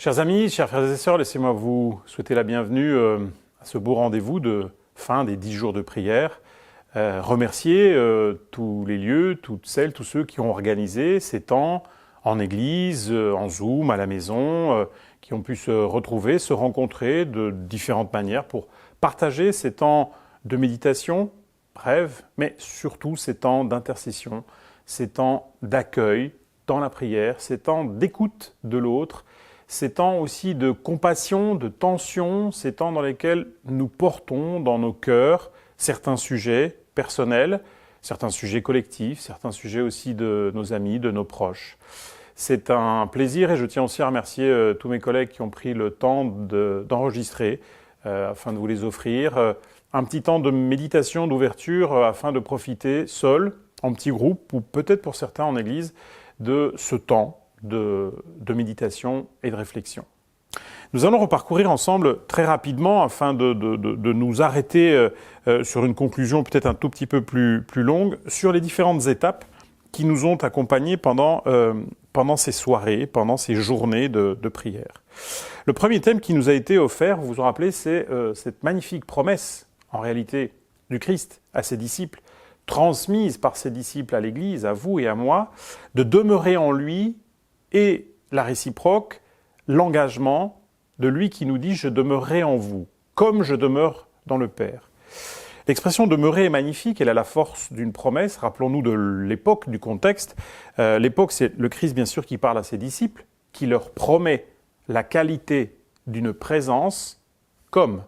Chers amis, chers frères et sœurs, laissez-moi vous souhaiter la bienvenue à ce beau rendez-vous de fin des 10 jours de prière. Remercier tous les lieux, toutes celles, tous ceux qui ont organisé ces temps en église, en Zoom, à la maison, qui ont pu se retrouver, se rencontrer de différentes manières pour partager ces temps de méditation, bref, mais surtout ces temps d'intercession, ces temps d'accueil dans la prière, ces temps d'écoute de l'autre, ces temps aussi de compassion, de tension, ces temps dans lesquels nous portons dans nos cœurs certains sujets personnels, certains sujets collectifs, certains sujets aussi de nos amis, de nos proches. C'est un plaisir et je tiens aussi à remercier tous mes collègues qui ont pris le temps d'enregistrer afin de vous les offrir. Un petit temps de méditation, d'ouverture afin de profiter seul, en petit groupe ou peut-être pour certains en église, de ce temps de méditation et de réflexion. Nous allons reparcourir ensemble très rapidement afin de nous arrêter sur une conclusion peut-être un tout petit peu plus longue sur les différentes étapes qui nous ont accompagnés pendant ces soirées, pendant ces journées de prière. Le premier thème qui nous a été offert, vous vous rappelez, c'est cette magnifique promesse, en réalité, du Christ à ses disciples, transmise par ses disciples à l'Église, à vous et à moi, de demeurer en lui et la réciproque, l'engagement de lui qui nous dit « je demeurerai en vous, comme je demeure dans le Père ». L'expression « demeurer » est magnifique, elle a la force d'une promesse. Rappelons-nous de l'époque, du contexte. L'époque, c'est le Christ, bien sûr, qui parle à ses disciples, qui leur promet la qualité d'une présence comme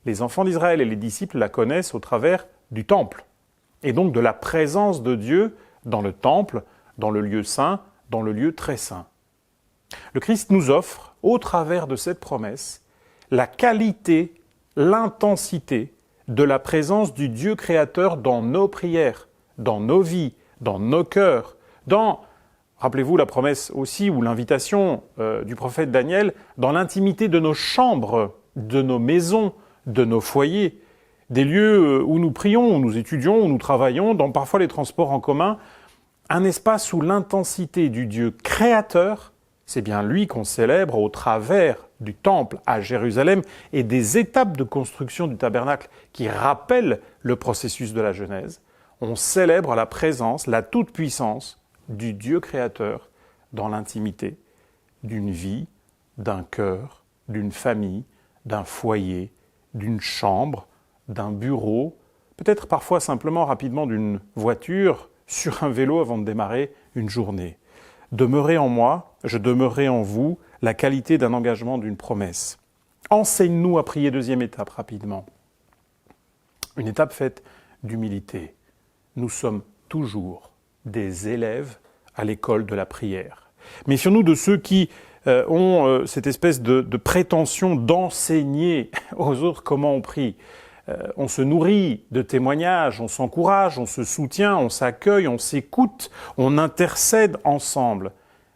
les enfants d'Israël et les disciples la connaissent au travers du temple, et donc de la présence de Dieu dans le temple, dans le lieu saint, dans le lieu très saint. Le Christ nous offre, au travers de cette promesse, la qualité, l'intensité de la présence du Dieu créateur dans nos prières, dans nos vies, dans nos cœurs, rappelez-vous la promesse aussi, ou l'invitation du prophète Daniel, dans l'intimité de nos chambres, de nos maisons, de nos foyers, des lieux où nous prions, où nous étudions, où nous travaillons, dans parfois les transports en commun, un espace où l'intensité du Dieu créateur, c'est bien lui qu'on célèbre au travers du temple à Jérusalem et des étapes de construction du tabernacle qui rappellent le processus de la Genèse. On célèbre la présence, la toute-puissance du Dieu créateur dans l'intimité d'une vie, d'un cœur, d'une famille, d'un foyer, d'une chambre, d'un bureau, peut-être parfois simplement rapidement d'une voiture, sur un vélo avant de démarrer une journée. Demeurez en moi, je demeurerai en vous, la qualité d'un engagement, d'une promesse. Enseigne-nous à prier, deuxième étape, rapidement. Une étape faite d'humilité. Nous sommes toujours des élèves à l'école de la prière. Méfions-nous de ceux qui ont cette espèce de prétention d'enseigner aux autres comment on prie. On se nourrit de témoignages, on s'encourage, on se soutient, on s'accueille, on s'écoute, on intercède ensemble.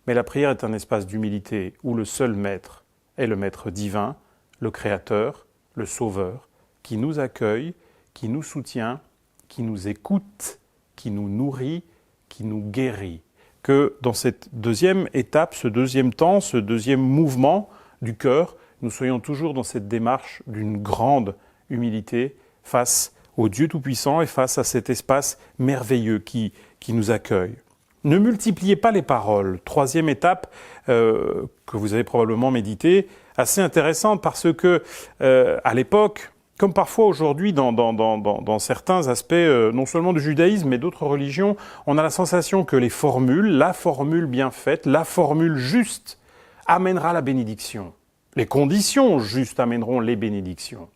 Mais la prière est un espace d'humilité où le seul maître est le maître divin, le créateur, le sauveur, qui nous accueille, qui nous soutient, qui nous écoute, qui nous nourrit, qui nous guérit. Que dans cette deuxième étape, ce deuxième temps, ce deuxième mouvement du cœur, nous soyons toujours dans cette démarche d'une grande humilité face au Dieu Tout-Puissant et face à cet espace merveilleux qui nous accueille. Ne multipliez pas les paroles. Troisième étape que vous avez probablement méditée, assez intéressante parce que à l'époque, comme parfois aujourd'hui dans certains aspects non seulement du judaïsme mais d'autres religions, on a la sensation que les formules, la formule bien faite, la formule juste amènera la bénédiction. Les conditions justes amèneront les bénédictions.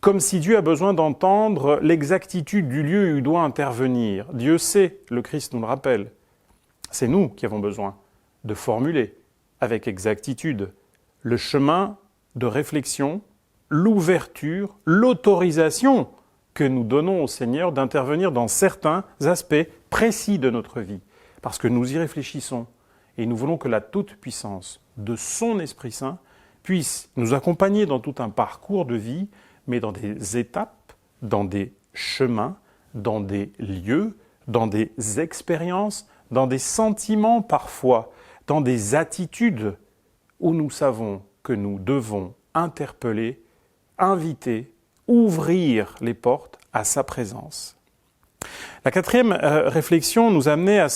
Comme si Dieu a besoin d'entendre l'exactitude du lieu où il doit intervenir. Dieu sait, le Christ nous le rappelle. C'est nous qui avons besoin de formuler avec exactitude le chemin de réflexion, l'ouverture, l'autorisation que nous donnons au Seigneur d'intervenir dans certains aspects précis de notre vie. Parce que nous y réfléchissons et nous voulons que la toute-puissance de son Esprit Saint puisse nous accompagner dans tout un parcours de vie, mais dans des étapes, dans des chemins, dans des lieux, dans des expériences, dans des sentiments parfois, dans des attitudes où nous savons que nous devons interpeller, inviter, ouvrir les portes à sa présence. La quatrième réflexion nous amenait à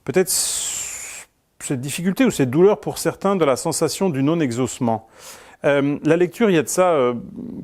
peut-être cette difficulté ou cette douleur pour certains de la sensation du non-exaucement. La lecture, il y a de ça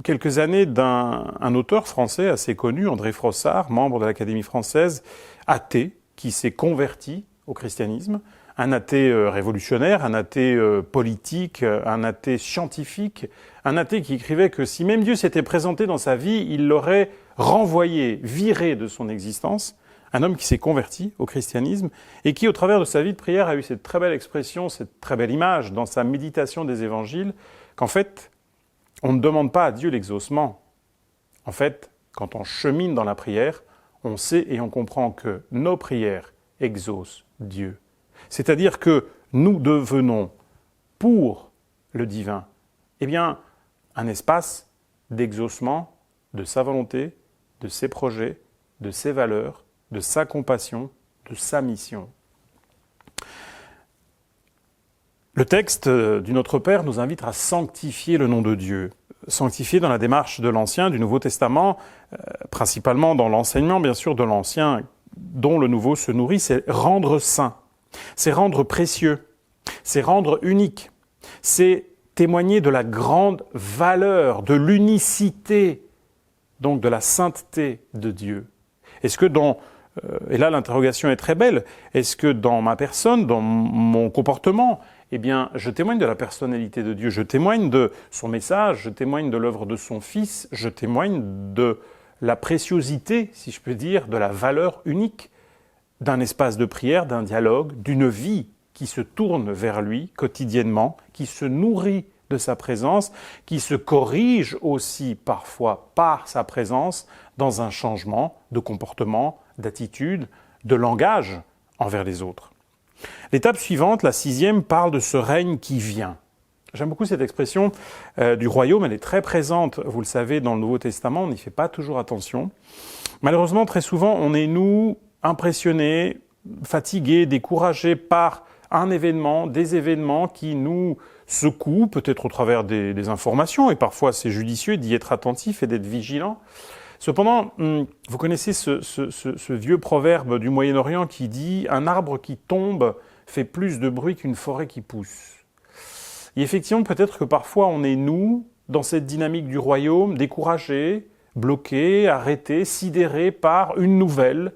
quelques années, d'un auteur français assez connu, André Frossard, membre de l'Académie française, athée, qui s'est converti au christianisme, un athée révolutionnaire, un athée politique, un athée scientifique, un athée qui écrivait que si même Dieu s'était présenté dans sa vie, il l'aurait renvoyé, viré de son existence. Un homme qui s'est converti au christianisme et qui, au travers de sa vie de prière, a eu cette très belle expression, cette très belle image dans sa méditation des évangiles, qu'en fait, on ne demande pas à Dieu l'exaucement. En fait, quand on chemine dans la prière, on sait et on comprend que nos prières exaucent Dieu. C'est-à-dire que nous devenons, pour le divin, eh bien, un espace d'exaucement de sa volonté, de ses projets, de ses valeurs, de sa compassion, de sa mission. Le texte du Notre Père nous invite à sanctifier le nom de Dieu. Sanctifier dans la démarche de l'Ancien, du Nouveau Testament, principalement dans l'enseignement, bien sûr, de l'Ancien, dont le Nouveau se nourrit, c'est rendre saint, c'est rendre précieux, c'est rendre unique, c'est témoigner de la grande valeur, de l'unicité, donc de la sainteté de Dieu. Est-ce que et là l'interrogation est très belle, est-ce que dans ma personne, dans mon comportement, eh bien, je témoigne de la personnalité de Dieu, je témoigne de son message, je témoigne de l'œuvre de son Fils, je témoigne de la préciosité, si je peux dire, de la valeur unique d'un espace de prière, d'un dialogue, d'une vie qui se tourne vers lui quotidiennement, qui se nourrit de sa présence, qui se corrige aussi parfois par sa présence dans un changement de comportement, d'attitude, de langage envers les autres. L'étape suivante, la 6e, parle de ce règne qui vient. J'aime beaucoup cette expression du royaume, elle est très présente, vous le savez, dans le Nouveau Testament, on n'y fait pas toujours attention. Malheureusement, très souvent, on est, nous, impressionnés, fatigués, découragés par un événement, des événements qui nous secouent, peut-être au travers des informations, et parfois c'est judicieux d'y être attentif et d'être vigilant. Cependant, vous connaissez ce vieux proverbe du Moyen-Orient qui dit « Un arbre qui tombe fait plus de bruit qu'une forêt qui pousse ». Et effectivement, peut-être que parfois on est, nous, dans cette dynamique du royaume, découragés, bloqués, arrêtés, sidérés par une nouvelle,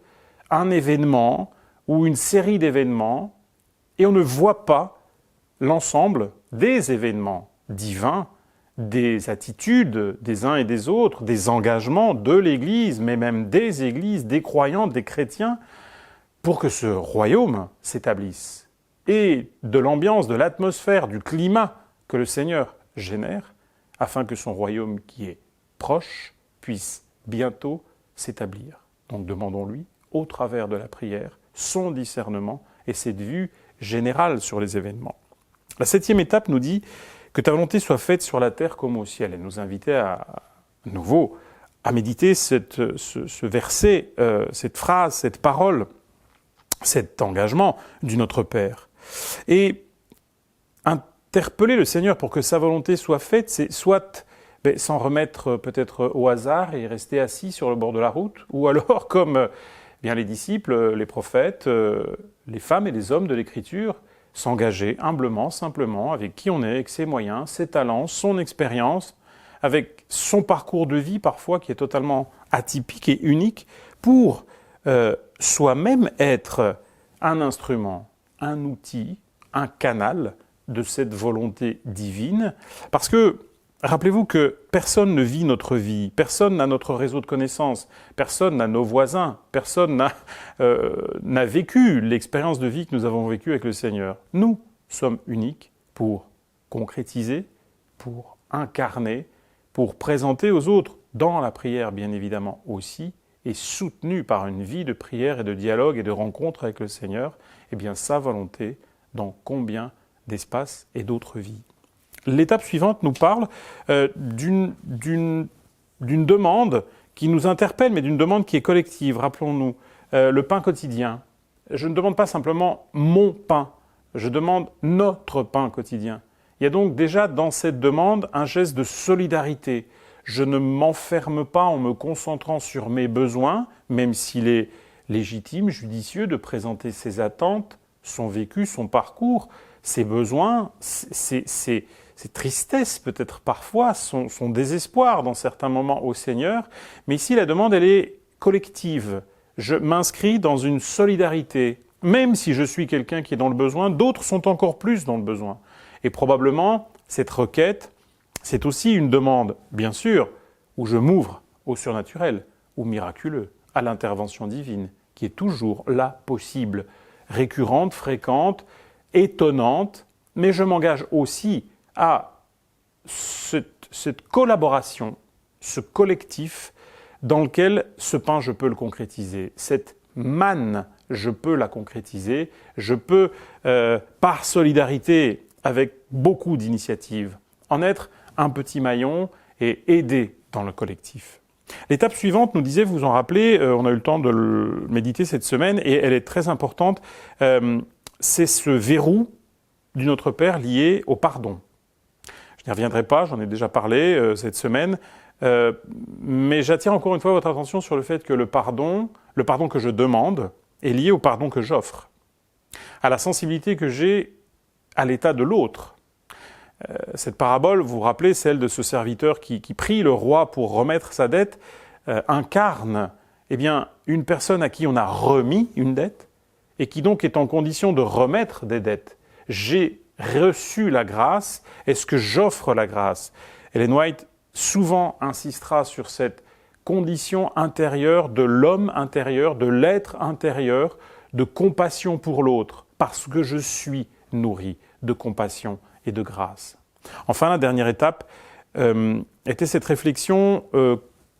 un événement ou une série d'événements, et on ne voit pas l'ensemble des événements divins, des attitudes des uns et des autres, des engagements de l'Église, mais même des églises, des croyants, des chrétiens, pour que ce royaume s'établisse. Et de l'ambiance, de l'atmosphère, du climat que le Seigneur génère, afin que son royaume qui est proche puisse bientôt s'établir. Donc demandons-lui, au travers de la prière, son discernement et cette vue générale sur les événements. La 7e étape nous dit que ta volonté soit faite sur la terre comme au ciel. Elle nous invitait à nouveau à méditer ce verset, cette phrase, cette parole, cet engagement du Notre Père. Et interpeller le Seigneur pour que sa volonté soit faite, c'est soit s'en remettre peut-être au hasard et rester assis sur le bord de la route, ou alors comme bien les disciples, les prophètes, les femmes et les hommes de l'Écriture, s'engager humblement, simplement, avec qui on est, avec ses moyens, ses talents, son expérience, avec son parcours de vie parfois qui est totalement atypique et unique, pour soi-même être un instrument, un outil, un canal de cette volonté divine. Parce que, rappelez-vous que personne ne vit notre vie, personne n'a notre réseau de connaissances, personne n'a nos voisins, personne n'a vécu l'expérience de vie que nous avons vécue avec le Seigneur. Nous sommes uniques pour concrétiser, pour incarner, pour présenter aux autres, dans la prière bien évidemment aussi, et soutenus par une vie de prière et de dialogue et de rencontre avec le Seigneur, eh bien sa volonté dans combien d'espaces et d'autres vies. L'étape suivante nous parle d'une demande qui nous interpelle, mais d'une demande qui est collective. Rappelons-nous, le pain quotidien. Je ne demande pas simplement mon pain, je demande notre pain quotidien. Il y a donc déjà dans cette demande un geste de solidarité. Je ne m'enferme pas en me concentrant sur mes besoins, même s'il est légitime, judicieux de présenter ses attentes, son vécu, son parcours, ses besoins, ses tristesses peut-être parfois, son désespoir dans certains moments au Seigneur. Mais ici, la demande, elle est collective. Je m'inscris dans une solidarité. Même si je suis quelqu'un qui est dans le besoin, d'autres sont encore plus dans le besoin. Et probablement, cette requête, c'est aussi une demande, bien sûr, où je m'ouvre au surnaturel, au miraculeux, à l'intervention divine, qui est toujours là possible, récurrente, fréquente, étonnante, mais je m'engage aussi à cette collaboration, ce collectif dans lequel ce pain, je peux le concrétiser. Cette manne, je peux la concrétiser. Je peux, par solidarité, avec beaucoup d'initiatives, en être un petit maillon et aider dans le collectif. L'étape suivante, nous disait, vous vous en rappelez, on a eu le temps de le méditer cette semaine, et elle est très importante, c'est ce verrou du Notre Père lié au pardon. Je n'y reviendrai pas, j'en ai déjà parlé cette semaine, mais j'attire encore une fois votre attention sur le fait que le pardon que je demande, est lié au pardon que j'offre, à la sensibilité que j'ai à l'état de l'autre. Cette parabole, vous vous rappelez, celle de ce serviteur qui prie le roi pour remettre sa dette, incarne une personne à qui on a remis une dette et qui donc est en condition de remettre des dettes. J'ai reçu la grâce, est-ce que j'offre la grâce? Ellen White souvent insistera sur cette condition intérieure de l'homme intérieur, de l'être intérieur, de compassion pour l'autre, parce que je suis nourri de compassion et de grâce. Enfin, la dernière étape était cette réflexion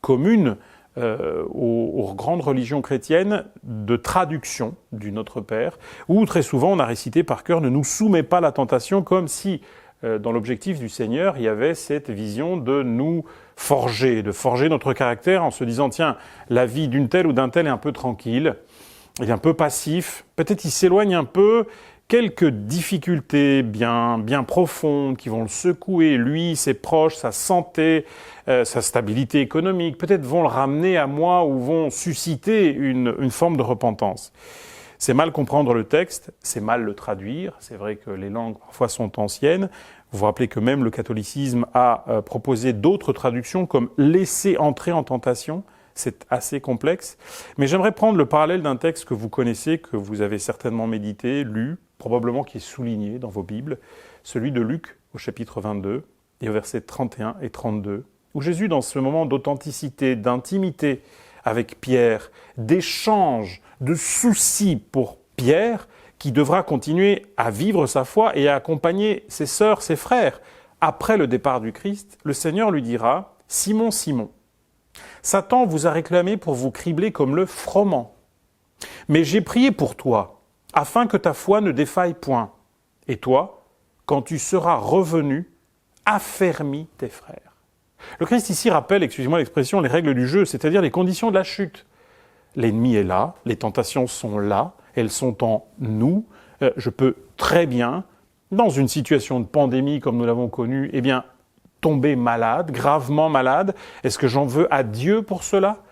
commune aux grandes religions chrétiennes de traduction du Notre Père, où très souvent on a récité par cœur « Ne nous soumets pas à la tentation » comme si dans l'objectif du Seigneur, il y avait cette vision de nous forger, de forger notre caractère en se disant « Tiens, la vie d'une telle ou d'un tel est un peu tranquille, il est un peu passif, peut-être il s'éloigne un peu, quelques difficultés bien profondes qui vont le secouer, lui, ses proches, sa santé, sa stabilité économique, peut-être vont le ramener à moi ou vont susciter une forme de repentance. » C'est mal comprendre le texte, c'est mal le traduire, c'est vrai que les langues parfois sont anciennes. Vous vous rappelez que même le catholicisme a proposé d'autres traductions comme « laisser entrer en tentation ». C'est assez complexe. Mais j'aimerais prendre le parallèle d'un texte que vous connaissez, que vous avez certainement médité, lu, probablement qui est souligné dans vos Bibles, celui de Luc au chapitre 22 et au verset 31 et 32, où Jésus, dans ce moment d'authenticité, d'intimité avec Pierre, d'échange, de souci pour Pierre, qui devra continuer à vivre sa foi et à accompagner ses sœurs, ses frères. Après le départ du Christ, le Seigneur lui dira « Simon, Simon, Satan vous a réclamé pour vous cribler comme le froment. Mais j'ai prié pour toi, afin que ta foi ne défaille point. Et toi, quand tu seras revenu, affermis tes frères. » Le Christ ici rappelle, excusez-moi l'expression, les règles du jeu, c'est-à-dire les conditions de la chute. L'ennemi est là, les tentations sont là, elles sont en nous. Je peux très bien, dans une situation de pandémie comme nous l'avons connue, tomber malade, gravement malade. Est-ce que j'en veux à Dieu pour cela?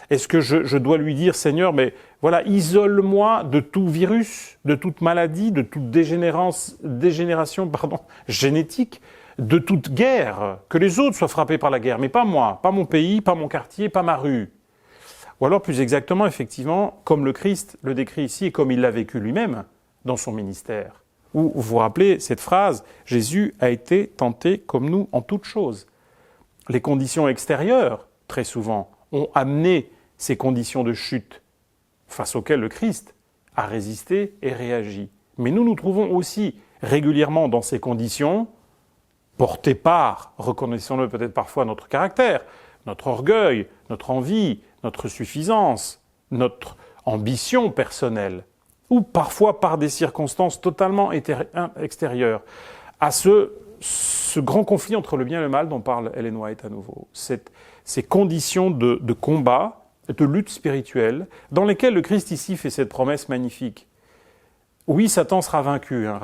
Est-ce que je dois lui dire, Seigneur, mais voilà, isole-moi de tout virus, de toute maladie, de toute dégénération génétique, de toute guerre, que les autres soient frappés par la guerre, mais pas moi, pas mon pays, pas mon quartier, pas ma rue. Ou alors, plus exactement, effectivement, comme le Christ le décrit ici et comme il l'a vécu lui-même dans son ministère. Où, vous vous rappelez cette phrase, Jésus a été tenté comme nous en toutes choses. Les conditions extérieures, très souvent, ont amené ces conditions de chute face auxquelles le Christ a résisté et réagi. Mais nous nous trouvons aussi régulièrement dans ces conditions, portés par, reconnaissons-le peut-être parfois, notre caractère, notre orgueil, notre envie, notre suffisance, notre ambition personnelle, ou parfois par des circonstances totalement extérieures, à ce grand conflit entre le bien et le mal dont parle Ellen White à nouveau. Ces conditions de combat, de lutte spirituelle, dans lesquelles le Christ ici fait cette promesse magnifique. Oui, Satan sera vaincu, hein,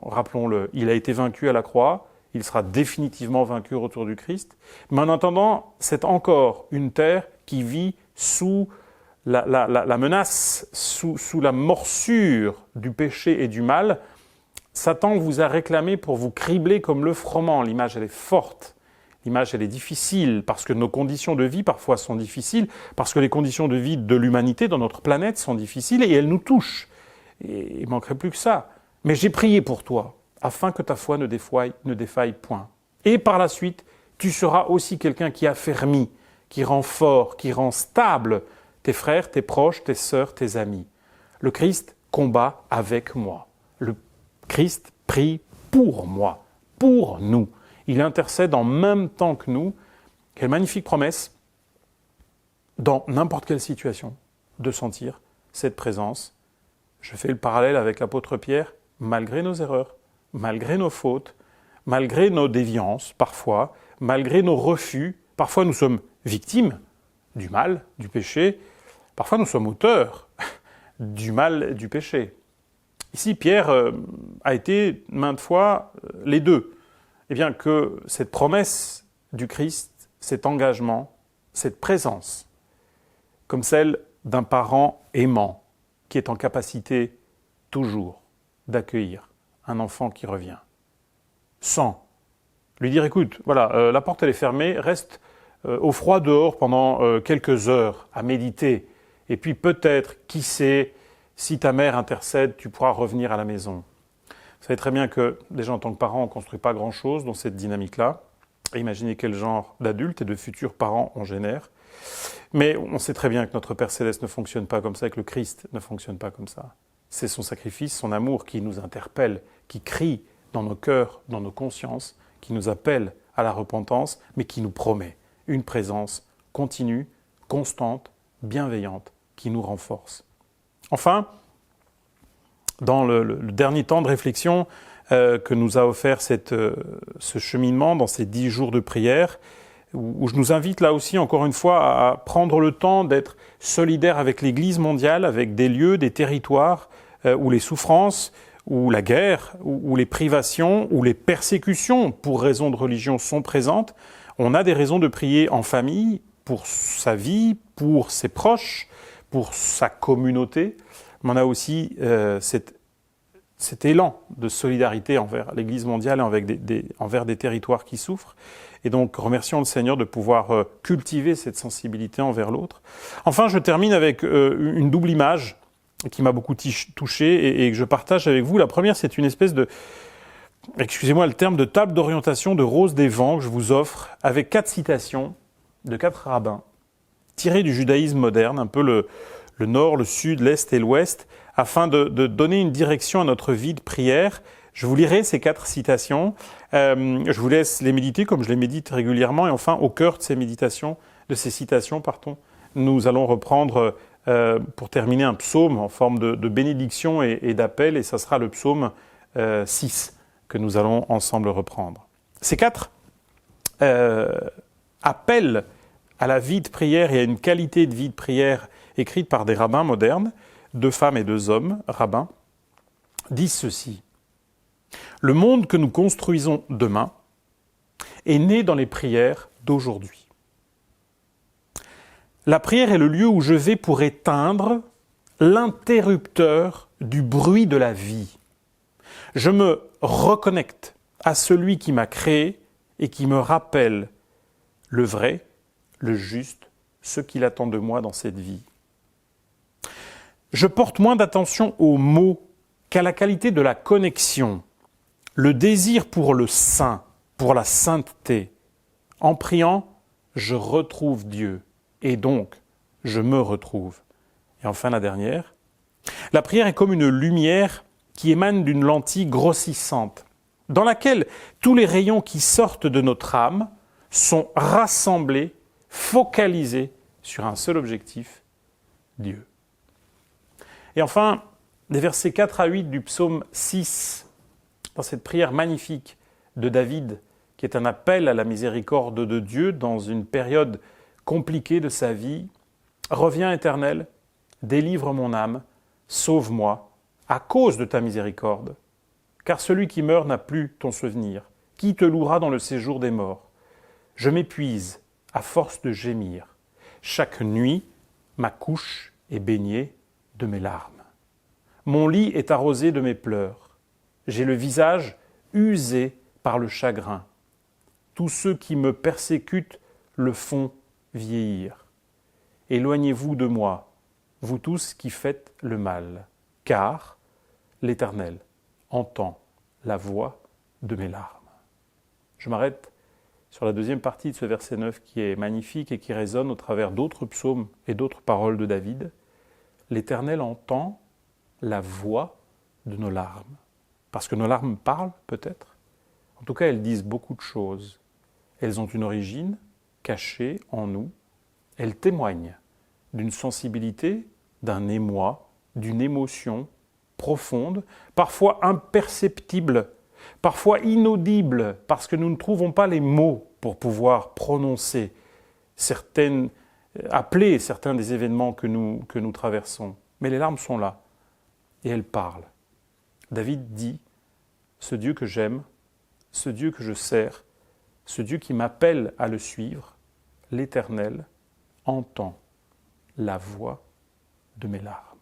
rappelons-le. Il a été vaincu à la croix, il sera définitivement vaincu au retour du Christ. Mais en attendant, c'est encore une terre qui vit sous la menace, sous la morsure du péché et du mal. Satan vous a réclamé pour vous cribler comme le froment. L'image, elle est forte. L'image, elle est difficile parce que nos conditions de vie parfois sont difficiles, parce que les conditions de vie de l'humanité dans notre planète sont difficiles et elles nous touchent. Et il manquerait plus que ça. Mais j'ai prié pour toi, afin que ta foi ne défaille point. Et par la suite, tu seras aussi quelqu'un qui affermit, qui rend fort, qui rend stable tes frères, tes proches, tes sœurs, tes amis. Le Christ combat avec moi. Le Christ prie pour moi, pour nous. Il intercède en même temps que nous. Quelle magnifique promesse, dans n'importe quelle situation, de sentir cette présence. Je fais le parallèle avec l'apôtre Pierre, malgré nos erreurs, malgré nos fautes, malgré nos déviances parfois, malgré nos refus. Parfois nous sommes victimes du mal, du péché. Parfois nous sommes auteurs du mal, du péché. Ici, Pierre a été maintes fois les deux. Eh bien, que cette promesse du Christ, cet engagement, cette présence, comme celle d'un parent aimant, qui est en capacité toujours d'accueillir un enfant qui revient, sans lui dire, écoute, voilà, la porte elle est fermée, reste au froid dehors pendant quelques heures à méditer, et puis peut-être, qui sait, si ta mère intercède, tu pourras revenir à la maison. Vous savez très bien que, déjà en tant que parent, on ne construit pas grand-chose dans cette dynamique-là. Et imaginez quel genre d'adultes et de futurs parents on génère. Mais on sait très bien que notre Père Céleste ne fonctionne pas comme ça et que le Christ ne fonctionne pas comme ça. C'est son sacrifice, son amour qui nous interpelle, qui crie dans nos cœurs, dans nos consciences, qui nous appelle à la repentance, mais qui nous promet une présence continue, constante, bienveillante, qui nous renforce. Enfin, dans le dernier temps de réflexion que nous a offert ce cheminement dans ces 10 jours de prière, où je nous invite là aussi encore une fois à prendre le temps d'être solidaire avec l'Église mondiale, avec des lieux, des territoires où les souffrances, où la guerre, où les privations, où les persécutions pour raison de religion sont présentes. On a des raisons de prier en famille, pour sa vie, pour ses proches, pour sa communauté. Mais on a aussi cet élan de solidarité envers l'Église mondiale et envers des territoires qui souffrent. Et donc, remercions le Seigneur de pouvoir cultiver cette sensibilité envers l'autre. Enfin, je termine avec une double image qui m'a beaucoup touché et que je partage avec vous. La première, c'est une espèce de, excusez-moi le terme, de table d'orientation de Rose des Vents que je vous offre avec 4 citations de 4 rabbins tirées du judaïsme moderne, un peu le nord, le sud, l'est et l'ouest, afin de donner une direction à notre vie de prière. Je vous lirai ces 4 citations. Je vous laisse les méditer comme je les médite régulièrement. Et enfin, au cœur de ces citations, nous allons reprendre, pour terminer, un psaume en forme de bénédiction et d'appel. Et ça sera le psaume 6 que nous allons ensemble reprendre. Ces 4 appels à la vie de prière et à une qualité de vie de prière écrite par des rabbins modernes, 2 femmes et 2 hommes, rabbins, disent ceci. Le monde que nous construisons demain est né dans les prières d'aujourd'hui. La prière est le lieu où je vais pour éteindre l'interrupteur du bruit de la vie. Je me reconnecte à celui qui m'a créé et qui me rappelle le vrai, le juste, ce qu'il attend de moi dans cette vie. Je porte moins d'attention aux mots qu'à la qualité de la connexion, le désir pour le saint, pour la sainteté. En priant, je retrouve Dieu et donc je me retrouve. Et enfin la dernière, la prière est comme une lumière qui émane d'une lentille grossissante, dans laquelle tous les rayons qui sortent de notre âme sont rassemblés, focalisés sur un seul objectif, Dieu. Et enfin, des versets 4 à 8 du psaume 6, dans cette prière magnifique de David, qui est un appel à la miséricorde de Dieu dans une période compliquée de sa vie. « Reviens, Éternel, délivre mon âme, sauve-moi, à cause de ta miséricorde. Car celui qui meurt n'a plus ton souvenir. Qui te louera dans le séjour des morts? Je m'épuise à force de gémir. Chaque nuit, ma couche est baignée de mes larmes. Mon lit est arrosé de mes pleurs. J'ai le visage usé par le chagrin. Tous ceux qui me persécutent le font vieillir. Éloignez-vous de moi, vous tous qui faites le mal, car l'Éternel entend la voix de mes larmes. Je m'arrête sur la deuxième partie de ce verset 9 qui est magnifique et qui résonne au travers d'autres psaumes et d'autres paroles de David. L'Éternel entend la voix de nos larmes. Parce que nos larmes parlent, peut-être. En tout cas, elles disent beaucoup de choses. Elles ont une origine cachée en nous. Elles témoignent d'une sensibilité, d'un émoi, d'une émotion profonde, parfois imperceptible, parfois inaudible, parce que nous ne trouvons pas les mots pour pouvoir prononcer appeler certains des événements que nous traversons. Mais les larmes sont là, et elles parlent. David dit, ce Dieu que j'aime, ce Dieu que je sers, ce Dieu qui m'appelle à le suivre, l'Éternel, entend la voix de mes larmes.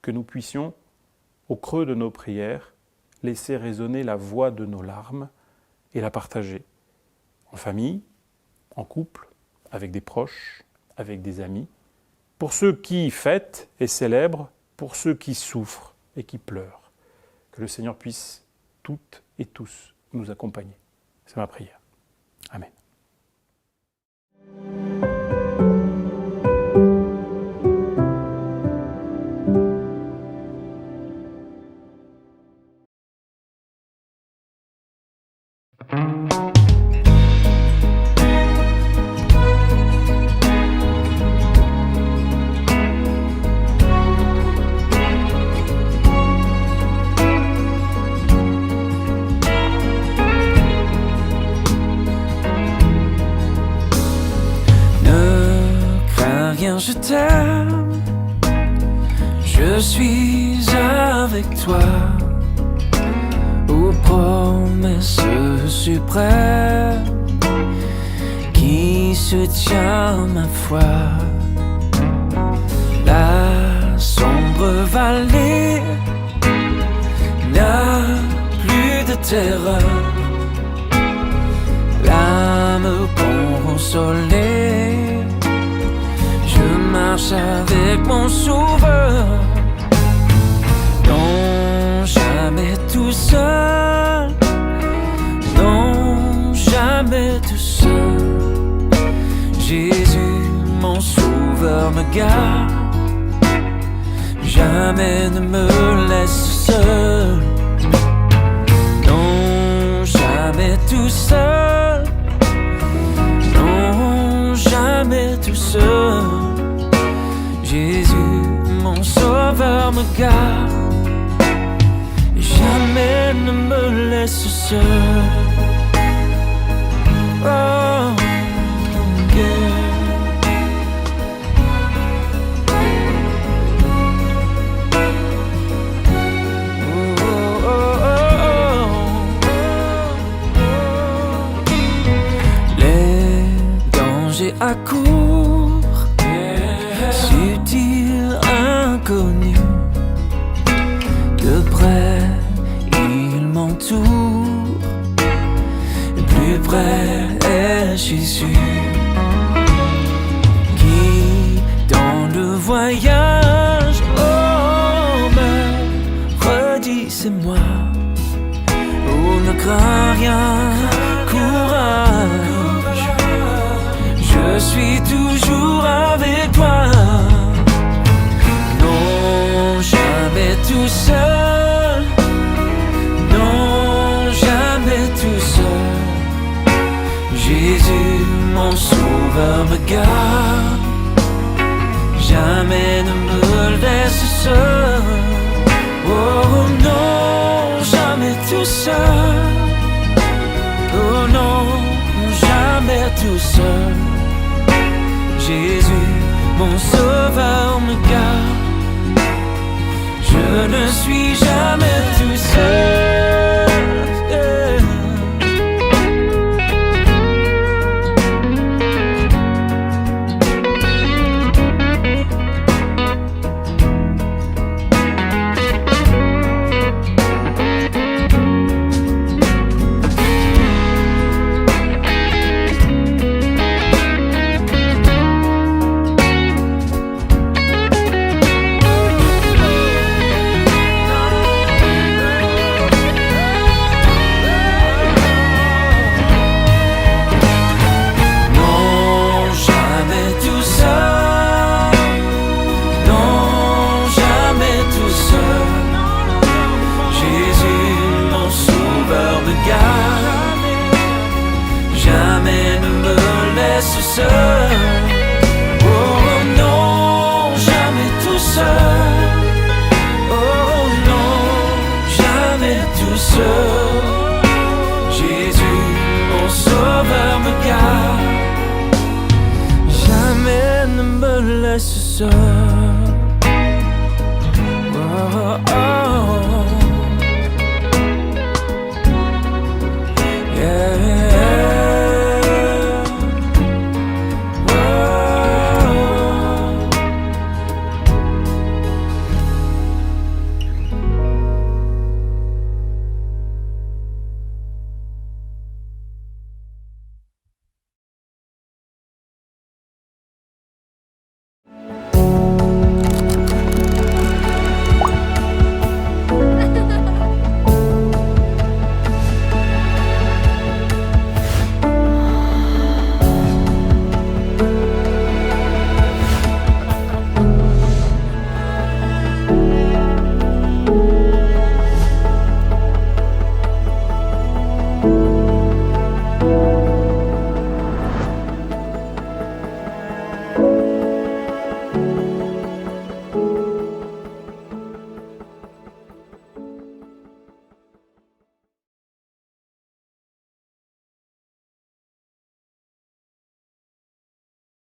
Que nous puissions, au creux de nos prières, laisser résonner la voix de nos larmes et la partager. En famille, en couple, avec des proches, avec des amis, pour ceux qui fêtent et célèbrent, pour ceux qui souffrent et qui pleurent. Que le Seigneur puisse toutes et tous nous accompagner. C'est ma prière. Amen. Je t'aime, je suis avec toi, aux promesses suprêmes qui soutient ma foi. La sombre vallée n'a plus de terreur, l'âme consolée. Marche avec mon sauveur, non jamais tout seul, non jamais tout seul. Jésus, mon sauveur, me garde, jamais ne me laisse seul, non jamais tout seul, non jamais tout seul. Jésus, mon sauveur, me garde, jamais ne me laisse seul. Oh, yeah. Oh, oh, oh, oh. Les dangers accourent, subtil, inconnu, de près il m'entoure, plus près est Jésus, qui dans le voyage, oh me redit c'est moi, oh ne crains rien, courage, je suis toujours avec toi. Jamais tout seul, non jamais tout seul. Jésus, mon sauveur, me garde, jamais ne me laisse seul. Oh non, jamais tout seul. Oh non, jamais tout seul. Jésus, mon sauveur, me garde, Je ne suis jamais tout seul. Jamais ne me laisse seul. Oh non, jamais tout seul. Oh non, jamais tout seul. Jésus, mon sauveur me garde. Jamais ne me laisse seul. Oh, oh, oh.